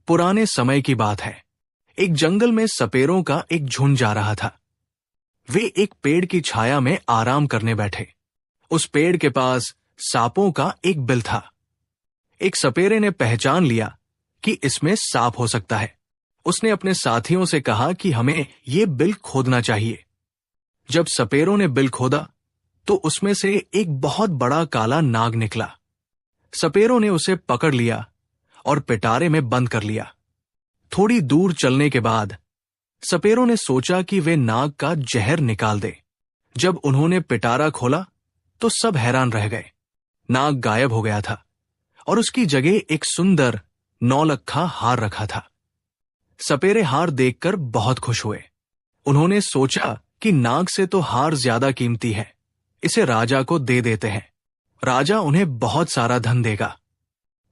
पुराने समय की बात है। एक जंगल में सपेरों का एक झुंड जा रहा था। वे एक पेड़ की छाया में आराम करने बैठे। उस पेड़ के पास सांपों का एक बिल था। एक सपेरे ने पहचान लिया कि इसमें सांप हो सकता है। उसने अपने साथियों से कहा कि हमें ये बिल खोदना चाहिए। जब सपेरों ने बिल खोदा तो उसमें से एक बहुत बड़ा काला नाग निकला। सपेरों ने उसे पकड़ लिया और पिटारे में बंद कर लिया। थोड़ी दूर चलने के बाद सपेरों ने सोचा कि वे नाग का जहर निकाल दे। जब उन्होंने पिटारा खोला तो सब हैरान रह गए। नाग गायब हो गया था और उसकी जगह एक सुंदर नौलखा हार रखा था। सपेरे हार देखकर बहुत खुश हुए। उन्होंने सोचा कि नाग से तो हार ज्यादा कीमती है, इसे राजा को दे देते हैं। राजा उन्हें बहुत सारा धन देगा।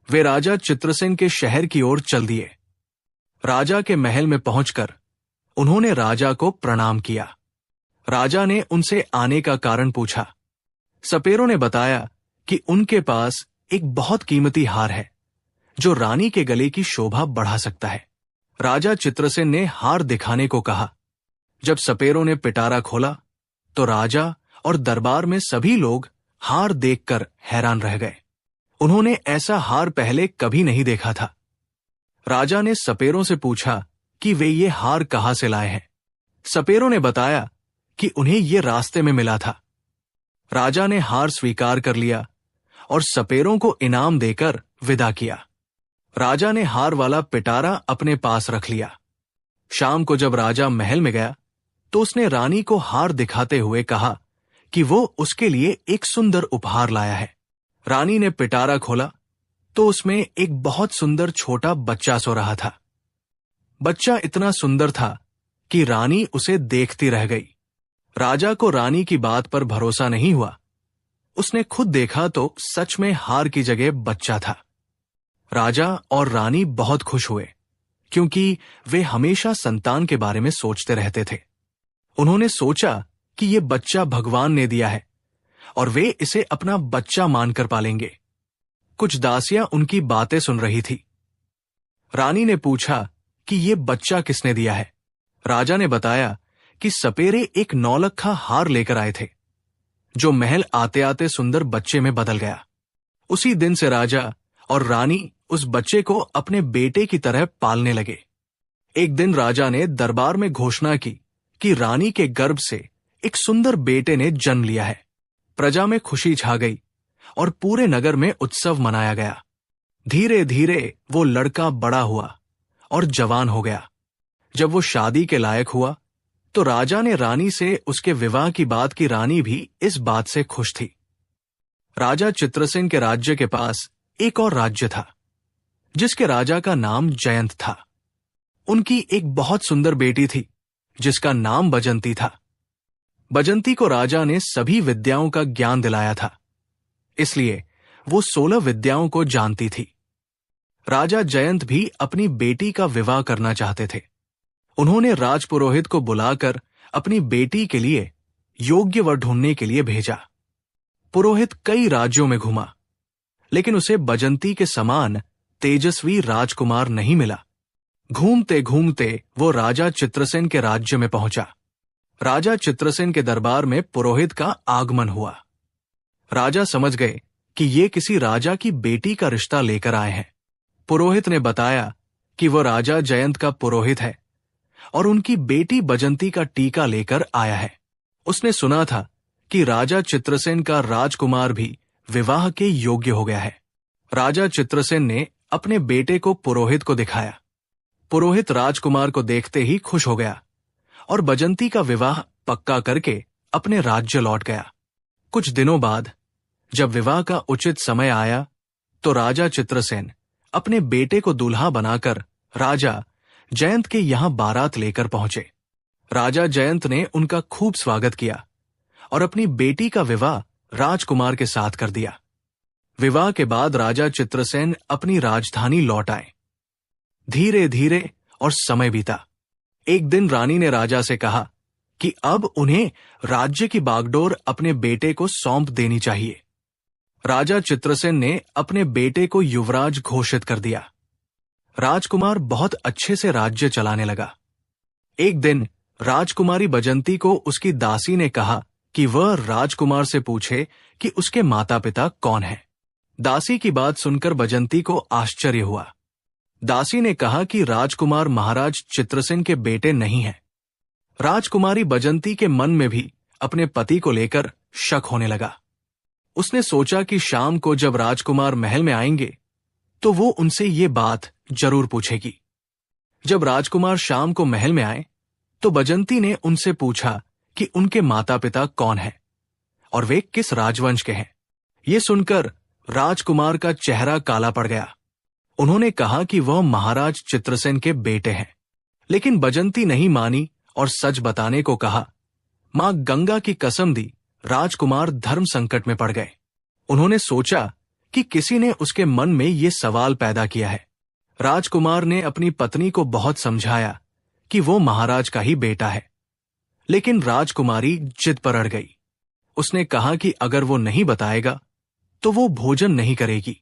वे राजा चित्रसेन के शहर की ओर चल दिए। राजा के महल में पहुंचकर उन्होंने राजा को प्रणाम किया। राजा ने उनसे आने का कारण पूछा। सपेरों ने बताया कि उनके पास एक बहुत कीमती हार है जो रानी के गले की शोभा बढ़ा सकता है। राजा चित्रसेन ने हार दिखाने को कहा। जब सपेरों ने पिटारा खोला तो राजा और दरबार में सभी लोग हार देखकर हैरान रह गए। उन्होंने ऐसा हार पहले कभी नहीं देखा था। राजा ने सपेरों से पूछा कि वे ये हार कहां से लाए हैं। सपेरों ने बताया कि उन्हें ये रास्ते में मिला था। राजा ने हार स्वीकार कर लिया और सपेरों को इनाम देकर विदा किया। राजा ने हार वाला पिटारा अपने पास रख लिया। शाम को जब राजा महल में गया तो उसने रानी को हार दिखाते हुए कहा कि वो उसके लिए एक सुंदर उपहार लाया है। रानी ने पिटारा खोला तो उसमें एक बहुत सुंदर छोटा बच्चा सो रहा था। बच्चा इतना सुंदर था कि रानी उसे देखती रह गई। राजा को रानी की बात पर भरोसा नहीं हुआ। उसने खुद देखा तो सच में हार की जगह बच्चा था। राजा और रानी बहुत खुश हुए क्योंकि वे हमेशा संतान के बारे में सोचते रहते थे। उन्होंने सोचा कि ये बच्चा भगवान ने दिया है और वे इसे अपना बच्चा मानकर पालेंगे। कुछ दासियां उनकी बातें सुन रही थी। रानी ने पूछा कि ये बच्चा किसने दिया है। राजा ने बताया कि सपेरे एक नौलखा हार लेकर आए थे जो महल आते आते सुंदर बच्चे में बदल गया। उसी दिन से राजा और रानी उस बच्चे को अपने बेटे की तरह पालने लगे। एक दिन राजा ने दरबार में घोषणा की कि रानी के गर्भ से एक सुंदर बेटे ने जन्म लिया है। प्रजा में खुशी छा गई और पूरे नगर में उत्सव मनाया गया। धीरे धीरे वो लड़का बड़ा हुआ और जवान हो गया। जब वो शादी के लायक हुआ तो राजा ने रानी से उसके विवाह की बात की। रानी भी इस बात से खुश थी। राजा चित्रसेन के राज्य के पास एक और राज्य था जिसके राजा का नाम जयंत था। उनकी एक बहुत सुंदर बेटी थी जिसका नाम बजंती था। बजंती को राजा ने सभी विद्याओं का ज्ञान दिलाया था, इसलिए वो 16 विद्याओं को जानती थी। राजा जयंत भी अपनी बेटी का विवाह करना चाहते थे। उन्होंने राजपुरोहित को बुलाकर अपनी बेटी के लिए योग्य वर ढूंढने के लिए भेजा। पुरोहित कई राज्यों में घूमा, लेकिन उसे बजंती के समान तेजस्वी राजकुमार नहीं मिला। घूमते घूमते वो राजा चित्रसेन के राज्य में पहुंचा। राजा चित्रसेन के दरबार में पुरोहित का आगमन हुआ। राजा समझ गए कि ये किसी राजा की बेटी का रिश्ता लेकर आए हैं। पुरोहित ने बताया कि वो राजा जयंत का पुरोहित है और उनकी बेटी बजंती का टीका लेकर आया है। उसने सुना था कि राजा चित्रसेन का राजकुमार भी विवाह के योग्य हो गया है। राजा चित्रसेन ने अपने बेटे को पुरोहित को दिखाया। पुरोहित राजकुमार को देखते ही खुश हो गया और बजंती का विवाह पक्का करके अपने राज्य लौट गया। कुछ दिनों बाद जब विवाह का उचित समय आया तो राजा चित्रसेन अपने बेटे को दूल्हा बनाकर राजा जयंत के यहां बारात लेकर पहुंचे। राजा जयंत ने उनका खूब स्वागत किया और अपनी बेटी का विवाह राजकुमार के साथ कर दिया। विवाह के बाद राजा चित्रसेन अपनी राजधानी लौट आए। धीरे धीरे और समय बीता। एक दिन रानी ने राजा से कहा कि अब उन्हें राज्य की बागडोर अपने बेटे को सौंप देनी चाहिए। राजा चित्रसेन ने अपने बेटे को युवराज घोषित कर दिया। राजकुमार बहुत अच्छे से राज्य चलाने लगा। एक दिन राजकुमारी बजंती को उसकी दासी ने कहा कि वह राजकुमार से पूछे कि उसके माता पिता कौन हैं। दासी की बात सुनकर बजंती को आश्चर्य हुआ। दासी ने कहा कि राजकुमार महाराज चित्रसेन के बेटे नहीं हैं। राजकुमारी बजंती के मन में भी अपने पति को लेकर शक होने लगा। उसने सोचा कि शाम को जब राजकुमार महल में आएंगे तो वो उनसे ये बात जरूर पूछेगी। जब राजकुमार शाम को महल में आए तो बजंती ने उनसे पूछा कि उनके माता पिता कौन हैं और वे किस राजवंश के हैं। ये सुनकर राजकुमार का चेहरा काला पड़ गया। उन्होंने कहा कि वह महाराज चित्रसेन के बेटे हैं, लेकिन बजंती नहीं मानी और सच बताने को कहा। मां गंगा की कसम दी, राजकुमार धर्म संकट में पड़ गए। उन्होंने सोचा कि किसी ने उसके मन में ये सवाल पैदा किया है। राजकुमार ने अपनी पत्नी को बहुत समझाया कि वो महाराज का ही बेटा है, लेकिन राजकुमारी जिद पर अड़ गई। उसने कहा कि अगर वो नहीं बताएगा तो वो भोजन नहीं करेगी।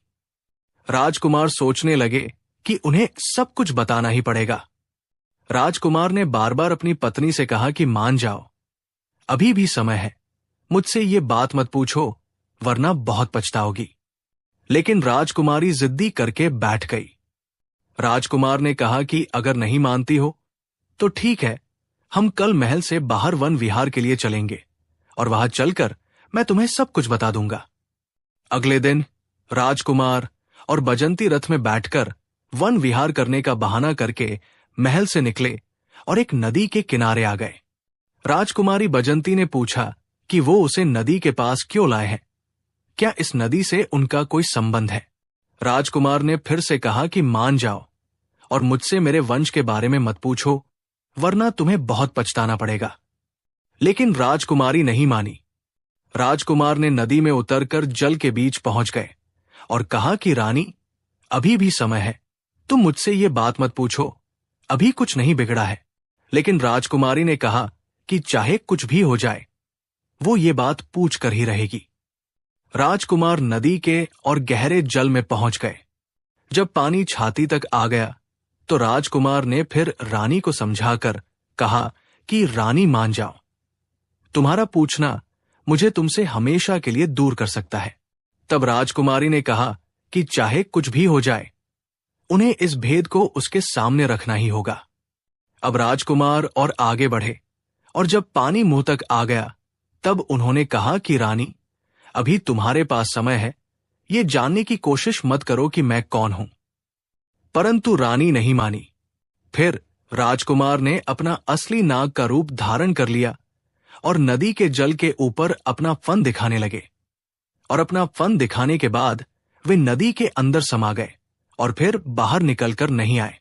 राजकुमार सोचने लगे कि उन्हें सब कुछ बताना ही पड़ेगा। राजकुमार ने बार बार अपनी पत्नी से कहा कि मान जाओ, अभी भी समय है, मुझसे ये बात मत पूछो वरना बहुत पछताओगी। लेकिन राजकुमारी जिद्दी करके बैठ गई। राजकुमार ने कहा कि अगर नहीं मानती हो तो ठीक है, हम कल महल से बाहर वन विहार के लिए चलेंगे और वहां चलकर मैं तुम्हें सब कुछ बता दूंगा। अगले दिन राजकुमार और बजंती रथ में बैठकर वन विहार करने का बहाना करके महल से निकले और एक नदी के किनारे आ गए। राजकुमारी बजंती ने पूछा कि वो उसे नदी के पास क्यों लाए हैं, क्या इस नदी से उनका कोई संबंध है। राजकुमार ने फिर से कहा कि मान जाओ और मुझसे मेरे वंश के बारे में मत पूछो वरना तुम्हें बहुत पछताना पड़ेगा। लेकिन राजकुमारी नहीं मानी। राजकुमार ने नदी में उतरकर जल के बीच पहुंच गए और कहा कि रानी, अभी भी समय है, तुम मुझसे ये बात मत पूछो, अभी कुछ नहीं बिगड़ा है। लेकिन राजकुमारी ने कहा कि चाहे कुछ भी हो जाए वो ये बात पूछ कर ही रहेगी। राजकुमार नदी के और गहरे जल में पहुंच गए। जब पानी छाती तक आ गया तो राजकुमार ने फिर रानी को समझाकर कहा कि रानी मान जाओ, तुम्हारा पूछना मुझे तुमसे हमेशा के लिए दूर कर सकता है। तब राजकुमारी ने कहा कि चाहे कुछ भी हो जाए उन्हें इस भेद को उसके सामने रखना ही होगा। अब राजकुमार और आगे बढ़े और जब पानी मुंह तक आ गया तब उन्होंने कहा कि रानी, अभी तुम्हारे पास समय है, ये जानने की कोशिश मत करो कि मैं कौन हूं। परंतु रानी नहीं मानी। फिर राजकुमार ने अपना असली नाग का रूप धारण कर लिया और नदी के जल के ऊपर अपना फन दिखाने लगे। और अपना फन दिखाने के बाद वे नदी के अंदर समा गए और फिर बाहर निकलकर नहीं आए।